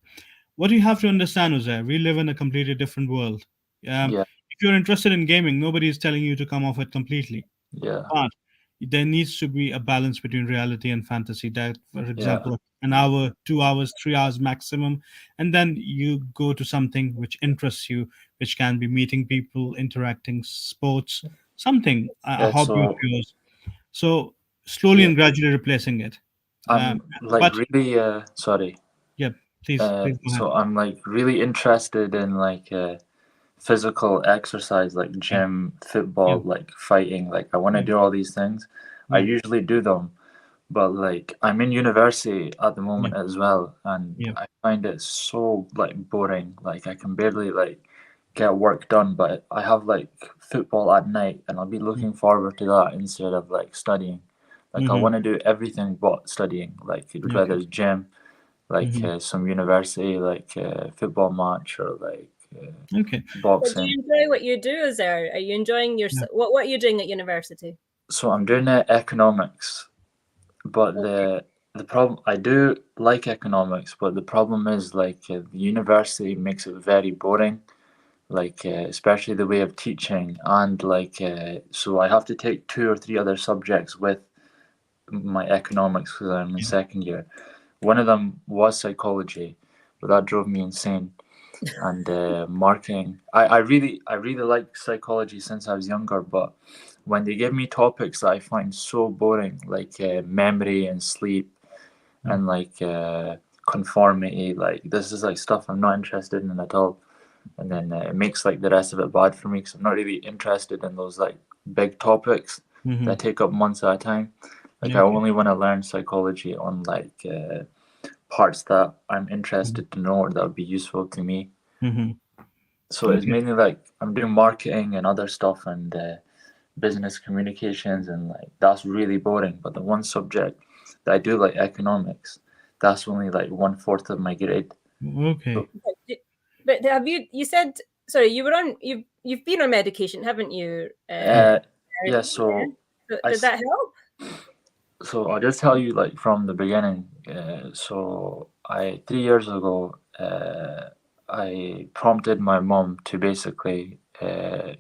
What you have to understand is that we live in a completely different world.
Yeah,
If you're interested in gaming, nobody is telling you to come off it completely.
yeah,
But there needs to be a balance between reality and fantasy. That, for
yeah.
example, an hour, 2 hours, 3 hours maximum, and then you go to something which interests you, which can be meeting people, interacting, sports, something, a
Yeah,
hobby of
so
yours. So slowly
yeah,
and gradually replacing it. Um,
I'm like
but
really sorry.
yeah, please go ahead.
So I'm like really interested in like physical exercise, like gym,
Yeah,
football, like fighting. Like I want to
yeah,
do all these things. I
yeah,
usually do them, but like I'm in university at the
yeah,
moment as well, and
yeah,
I find it so like boring. Like I can barely like get work done, but I have like football at night, and I'll be
yeah.
looking forward to that instead of like studying. Like I
Mm-hmm.
want to do everything but studying. Like whether
Okay.
it's gym, like
Mm-hmm.
some university, like football match, or like
Okay.
But do
boxing.
you enjoy what you do? Is there? Are you enjoying your
Yeah.
what are you doing at university?
So I'm doing economics, but
Okay.
the problem, I do like economics, but the problem is like the university makes it very boring. Like especially the way of teaching, and like so I have to take two or three other subjects with my economics because I'm in
Yeah.
second year. One of them was psychology, but that drove me insane. And marketing. I really like psychology since I was younger, but when they give me topics that I find so boring, like memory and sleep
Yeah.
and like conformity, like this is like stuff I'm not interested in at all. And then it makes like the rest of it bad for me because I'm not really interested in those like big topics
Mm-hmm.
that take up months at a time. Like I
Okay.
only want to learn psychology on like parts that I'm interested to know or that would be useful to me.
Mm-hmm.
So it's
Okay.
mainly like I'm doing marketing and other stuff and business communications, and like that's really boring. But the one subject that I do like economics, that's only like 1/4 of my grade.
Okay.
So,
But have you? You said sorry. You were on. You've been on medication, haven't you?
Yeah.
yeah, so I
Did that help?
so I'll just tell you like from the beginning. So I 3 years ago, I prompted my mom to basically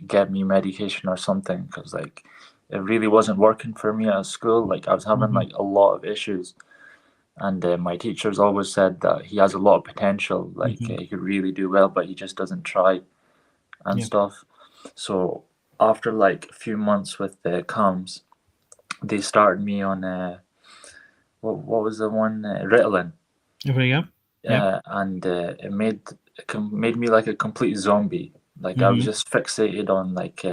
get me medication or something because like it really wasn't working for me at school. Like I was having
Mm-hmm.
like a lot of issues, and my teachers always said that he has a lot of potential. Like
Mm-hmm.
he could really do well, but he just doesn't try and
Yeah.
stuff. So after like a few months with the CAMS, they started me on what was the one, Ritalin.
Yeah.
And it made me like a complete zombie. Like I was just fixated on like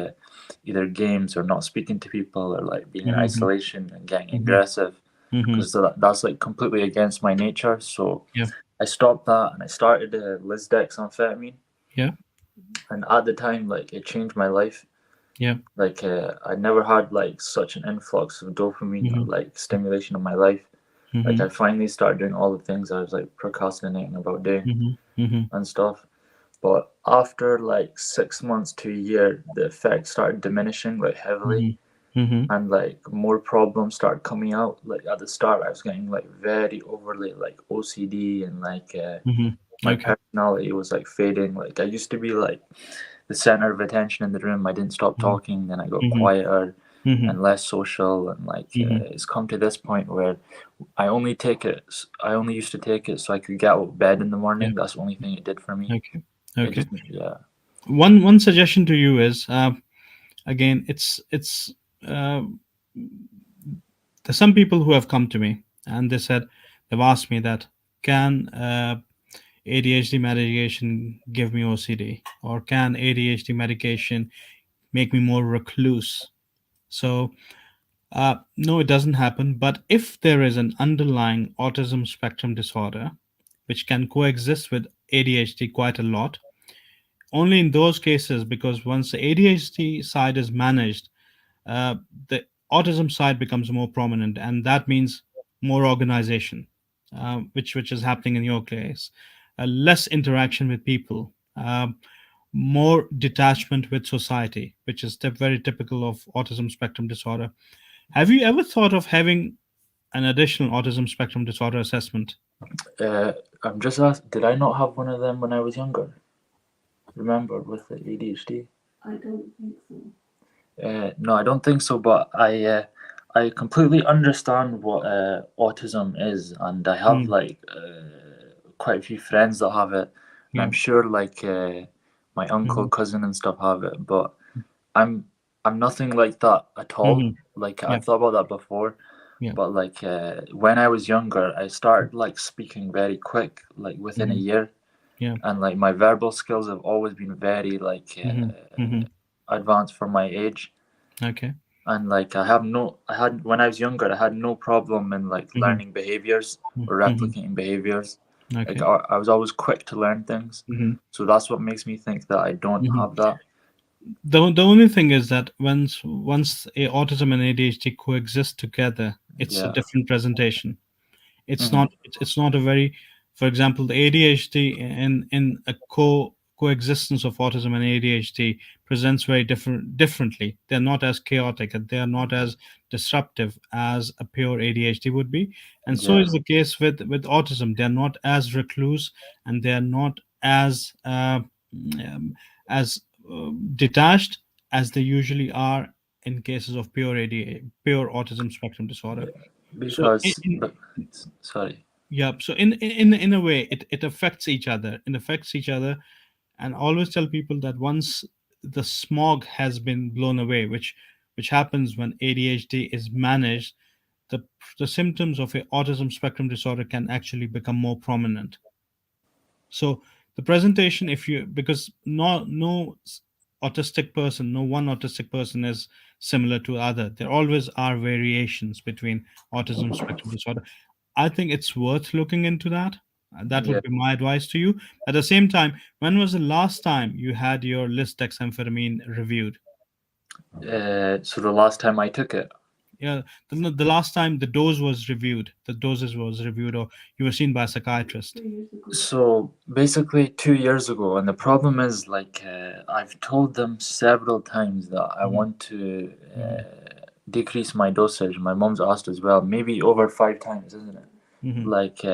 either games or not speaking to people or like being in isolation and getting aggressive, because that's like completely against my nature. So
Yeah.
I stopped that and I started lisdexamphetamine.
Yeah.
And at the time, like it changed my life.
Yeah.
Like I never had like such an influx of dopamine or like stimulation in my life. Like I finally started doing all the things I was like procrastinating about doing and stuff. But after like 6 months to a year, the effects started diminishing like heavily, and like more problems started coming out. Like at the start, I was getting like very overly like OCD, and like my
Okay.
personality was like fading. Like I used to be like the center of attention in the room. I didn't stop talking, then I got quieter and less social, and like it's come to this point where I only used to take it so I could get out of bed in the morning. That's the only thing it did for me.
Okay.
It
Okay.
just, yeah.
One suggestion to you is, again, it's there's some people who have come to me and they've asked me that, can ADHD medication give me OCD, or can ADHD medication make me more recluse? So no, it doesn't happen. But if there is an underlying autism spectrum disorder which can coexist with ADHD quite a lot, only in those cases, because once the ADHD side is managed, the autism side becomes more prominent, and that means more organization, which is happening in your case, less interaction with people, more detachment with society, which is very typical of autism spectrum disorder. Have you ever thought of having an additional autism spectrum disorder assessment?
I'm just asked, did I not have one of them when I was younger? Remember, with the ADHD?
I don't think so.
No, I don't think so. But I completely understand what autism is, and I have like quite a few friends that have it, and I'm sure like my uncle, cousin, and stuff have it. But I'm nothing like that at all. Like
Yeah.
I thought about that before.
Yeah.
But like when I was younger, I started like speaking very quick, like within a year.
Yeah.
And like my verbal skills have always been very like advanced for my age.
Okay.
And like when I was younger, I had no problem in like learning behaviors or replicating behaviors.
Okay.
Like I was always quick to learn things. So that's what makes me think that I don't have that.
The only thing is that once autism and ADHD coexist together, it's a different presentation. It's not a very, for example, the ADHD in a coexistence of autism and ADHD presents very differently. They're not as chaotic and they are not as disruptive as a pure ADHD would be. And so is the case with autism. They're not as recluse, and they're not as detached as they usually are in cases of pure autism spectrum disorder.
Because sorry.
Yeah, so in a way, it affects each other. It affects each other, and I always tell people that once the smog has been blown away, which happens when ADHD is managed, the symptoms of a autism spectrum disorder can actually become more prominent. So the presentation, because no autistic person, no one autistic person is similar to other. There always are variations between autism spectrum disorder. I think it's worth looking into that. That would be my advice to you. At the same time, when was the last time you had your lisdexamphetamine reviewed?
So the last time I took it.
Yeah, the last time the doses was reviewed, or you were seen by a psychiatrist.
So basically 2 years ago, and the problem is like I've told them several times that I want to decrease my dosage. My mom's asked as well, maybe over 5 times, isn't it? Like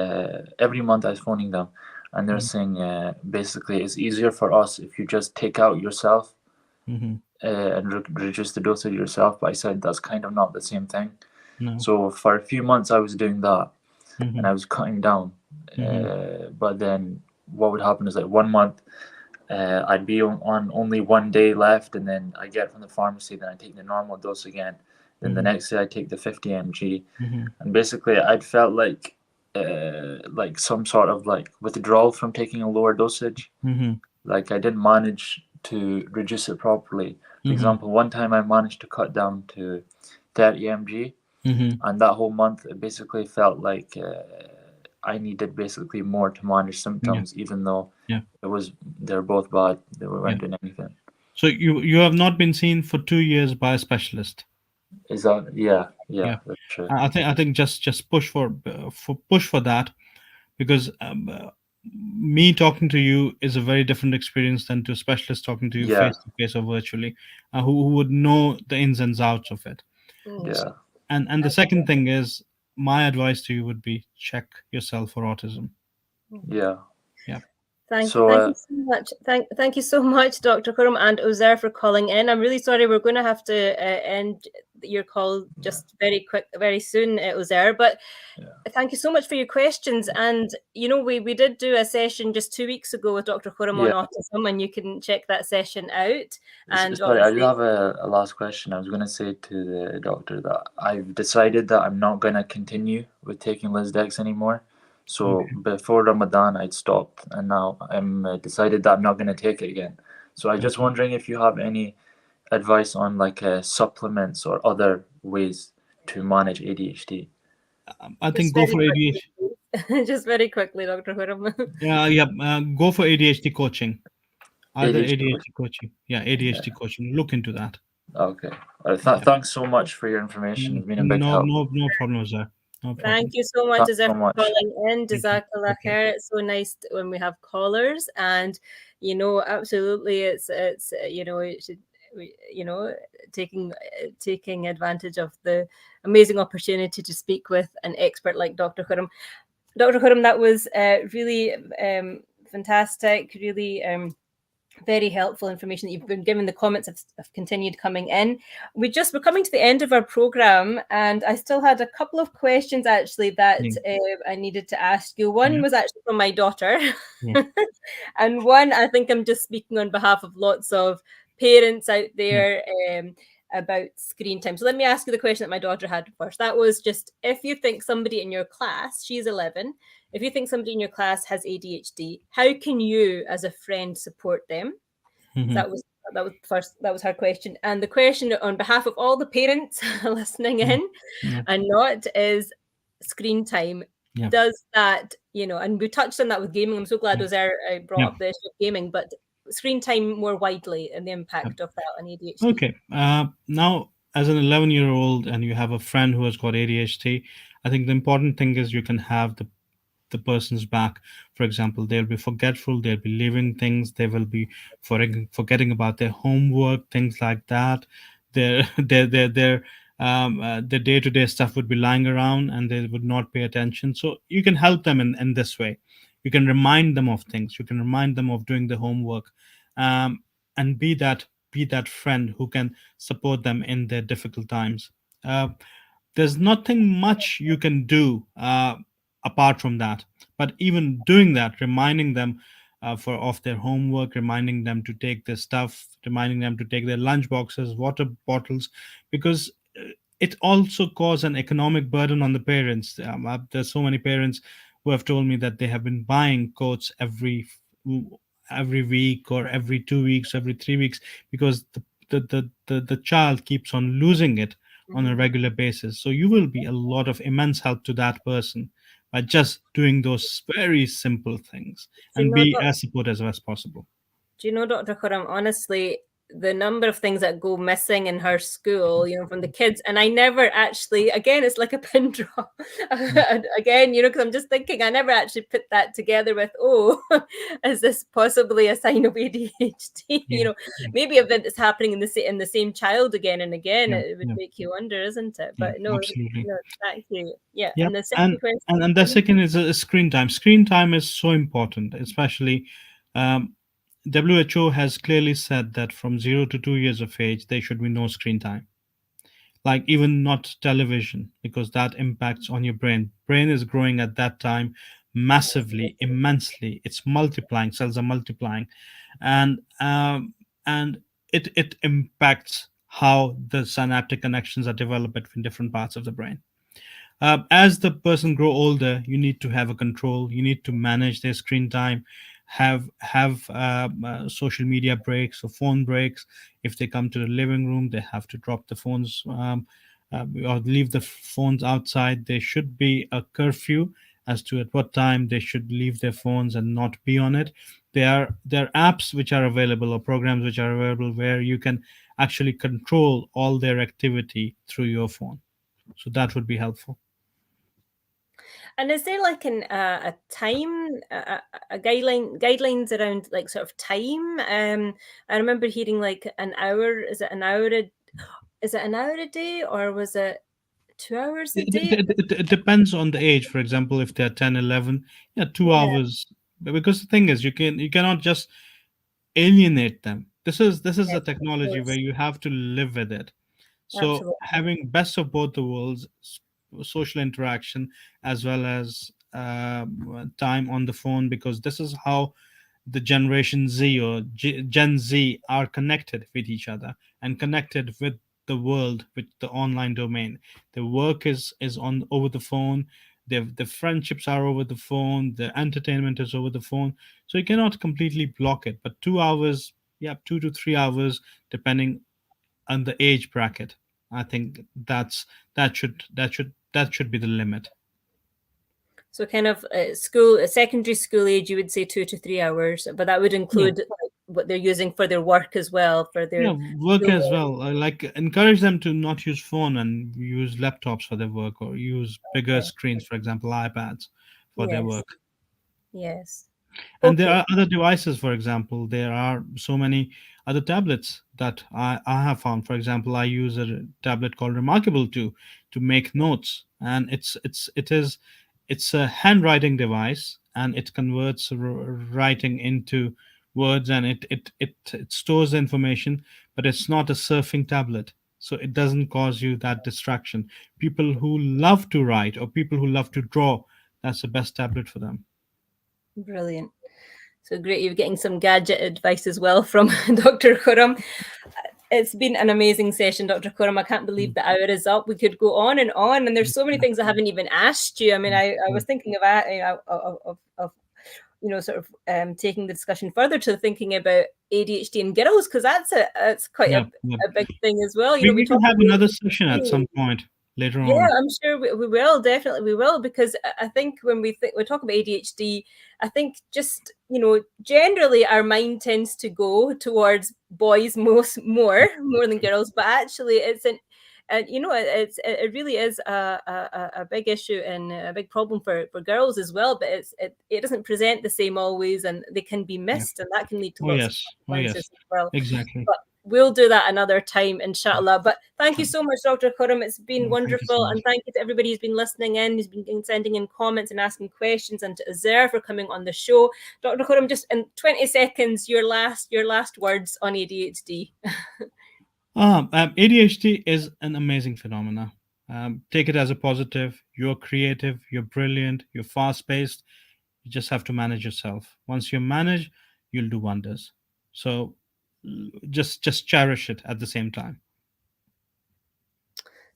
every month I was phoning them, and they're saying basically it's easier for us if you just take out yourself and reduce the dosage yourself. But I said that's kind of not the same thing.
No.
So for a few months I was doing that, and I was cutting down. But then what would happen is like 1 month I'd be on only 1 day left, and then I get from the pharmacy, then I take the normal dose again. Then the next day I take the 50 mg,
Mm-hmm.
and basically I'd felt like some sort of like withdrawal from taking a lower dosage.
Mm-hmm.
Like I didn't manage to reduce it properly. For example, one time I managed to cut down to 30 mg,
Mm-hmm.
and that whole month it basically felt like I needed basically more to manage
Yeah.
symptoms, even though
Yeah.
they're both bad. They weren't
Yeah.
doing anything.
So you have not been seen for 2 years by a specialist.
Is that
Yeah.
that's true.
I think just push for that, because me talking to you is a very different experience than to specialists talking to you
Yeah,
face to face or virtually, who would know the ins and outs of it.
yeah,
And the second thing is, my advice to you would be, check yourself for autism.
yeah.
Yeah.
Thank
So
you so much. Thank you so much, Dr. Khurram and Uzair, for calling in. I'm really sorry we're going to have to end your call just very soon, Uzair. But thank you so much for your questions. And we did do a session just 2 weeks ago with Dr. Khurram on
yeah.
autism, and you can check that session out. And
Sorry, I do
obviously,
have a last question. I was going to say to the doctor that I've decided that I'm not going to continue with taking Lisdex anymore. So before Ramadan, I'd stopped, and now I'm decided that I'm not going to take it again. So I'm just wondering if you have any advice on like supplements or other ways to manage ADHD.
I
just
think go for
very
ADHD.
quickly, just very quickly, Dr. Khurram.
Yeah. Go for ADHD coaching. Either
ADHD.
ADHD coaching. Yeah, ADHD coaching. Look into that.
Okay.
Yeah.
Thanks so much for your information. It's been a big
No,
help.
no problem, sir. No problem.
Thank you so much,
Thanks
Azar,
so
for
much.
calling in.
Thank you.
Jazakallah
Okay.
khair. It's so nice when we have callers, and absolutely, it's it should, taking advantage of the amazing opportunity to speak with an expert like Dr. Khurram. Dr. Khurram, that was really fantastic, really very helpful information that you've been given. The comments have continued coming in. We're coming to the end of our program, and I still had a couple of questions actually that I needed to ask you. One was actually from my daughter, and one, I think I'm just speaking on behalf of lots of parents out there about screen time. So let me ask you the question that my daughter had first. That was just, if you think somebody in your class, she's 11, if you think somebody in your class has ADHD, how can you as a friend support them? That was her question. And the question on behalf of all the parents listening in and not is screen time. Does that, and we touched on that with gaming. I'm so glad Ozair brought up the issue of gaming, but screen time more widely and the impact of that on ADHD.
Okay. Now, as an 11-year-old and you have a friend who has got ADHD, I think the important thing is you can have the person's back. For example, they'll be forgetful, they'll be leaving things, they will be forgetting about their homework, things like that. Their day-to-day stuff would be lying around and they would not pay attention. So you can help them in this way. You can remind them of things. You can remind them of doing the homework, and be that friend who can support them in their difficult times. There's nothing much you can do apart from that. But even doing that, reminding them of their homework, reminding them to take their stuff, reminding them to take their lunch boxes, water bottles, because it also causes an economic burden on the parents. There's so many parents who have told me that they have been buying coats every week or every 2 weeks, every 3 weeks, because the child keeps on losing it on a regular basis. So you will be a lot of immense help to that person by just doing those very simple things and be as supportive as possible.
Do you know, Dr. Khurram, honestly, the number of things that go missing in her school, from the kids, and I never actually, again, it's like a pin drop. Again, because I'm just thinking, I never actually put that together with, is this possibly a sign of ADHD? Maybe if it's happening in the same child again and again, it would make you wonder, isn't it? But no,
absolutely.
No, thank you. Yeah.
Yep.
And the second question.
And the second is screen time. Screen time is so important, especially WHO has clearly said that from 0 to 2 years of age, there should be no screen time. Like even not television, because that impacts on your brain. Brain is growing at that time massively, immensely. It's multiplying. Cells are multiplying, and it impacts how the synaptic connections are developed between different parts of the brain. As the person grow older, you need to have a control. You need to manage their screen time, have social media breaks or phone breaks. If they come to the living room, they have to drop the phones, or leave the phones outside. There should be a curfew as to at what time they should leave their phones and not be on it. There are apps which are available, or programs which are available, where you can actually control all their activity through your phone. So that would be helpful.
And is there like a time, a guidelines around like sort of time? I remember hearing like an hour. Is it an hour? Is it an hour a day, or was it 2 hours a day?
It depends on the age. For example, if they're 10, 11, yeah, two
Yeah,
hours. Because the thing is, you cannot just alienate them. This is
yes,
a
of
technology where
course,
you have to live with it. So
absolutely.
having best of both the worlds, social interaction as well as time on the phone, because this is how the Generation Z or Gen Z are connected with each other and connected with the world, with the online domain. The work is on over the phone. The friendships are over the phone. The entertainment is over the phone. So you cannot completely block it. But 2 hours, yeah, 2 to 3 hours, depending on the age bracket. I think that should be the limit.
So kind of secondary school age, you would say 2 to 3 hours, but that would
Yeah.
include like, what they're using for their work as well, for
Yeah,
their
work as
schoolwork.
well. I like encourage them to not use phone and use laptops for their work, or use bigger
Okay.
screens, for example, iPads for their
Yes,
work.
yes.
And there
Okay.
are other devices. For example, there are so many other tablets that I have found. For example, I use a tablet called Remarkable to make notes, and it's a handwriting device, and it converts writing into words, and it stores the information, but it's not a surfing tablet, so it doesn't cause you that distraction. People who love to write or people who love to draw, that's the best tablet for them.
Brilliant. So great, you're getting some gadget advice as well from Dr. Khurram. It's been an amazing session, Dr. Khurram. I can't believe the hour is up. We could go on, and there's so many things I haven't even asked you. I mean, I was thinking about sort of taking the discussion further to thinking about ADHD in girls, because that's quite
Yeah, yeah.
a big thing as well.
We,
We
we can
talk
have
about
another session at some point later
yeah,
on.
I'm sure we will. Definitely, we will, because I think when we talk about ADHD, I think just generally our mind tends to go towards boys more than girls, but actually it's an and it really is a big issue and a big problem for girls as well. But it doesn't present the same always, and they can be
Yeah.
missed, and that can lead to
Oh
lots of
yes. Oh
consequences
yes.
as well.
Exactly.
But we'll do that another time, inshallah. But thank you so much, Dr. Khurram. It's been
Thank you so
wonderful.
much.
And thank you to everybody who's been listening in, who's been sending in comments and asking questions, and to Azar for coming on the show. Dr. Khurram, just in 20 seconds, your last words on ADHD.
ADHD is an amazing phenomena. Take it as a positive. You're creative. You're brilliant. You're fast-paced. You just have to manage yourself. Once you manage, you'll do wonders. So just cherish it at the same time.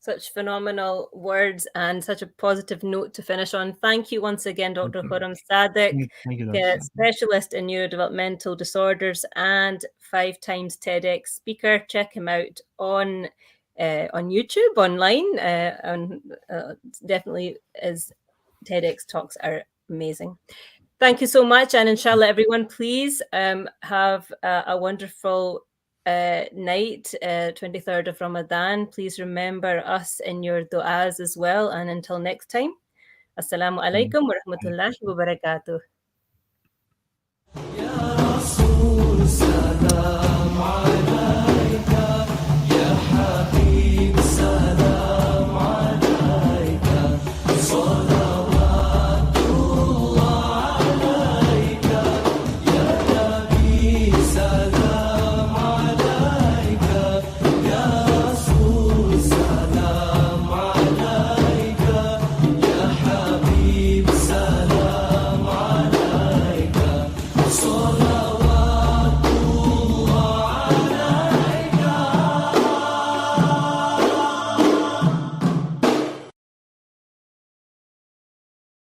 Such phenomenal words and such a positive note to finish on. Thank you once again,
Thank
Dr.
you.
Khurram Sadiq,
Thank you, Dr.
specialist in neurodevelopmental disorders and 5 times TEDx speaker. Check him out on YouTube, online, and definitely his TEDx talks are amazing. Thank you so much, and inshallah, everyone, please have a wonderful night, 23rd of Ramadan. Please remember us in your du'as as well. And until next time, Assalamu alaikum wa rahmatullahi wa barakatuh.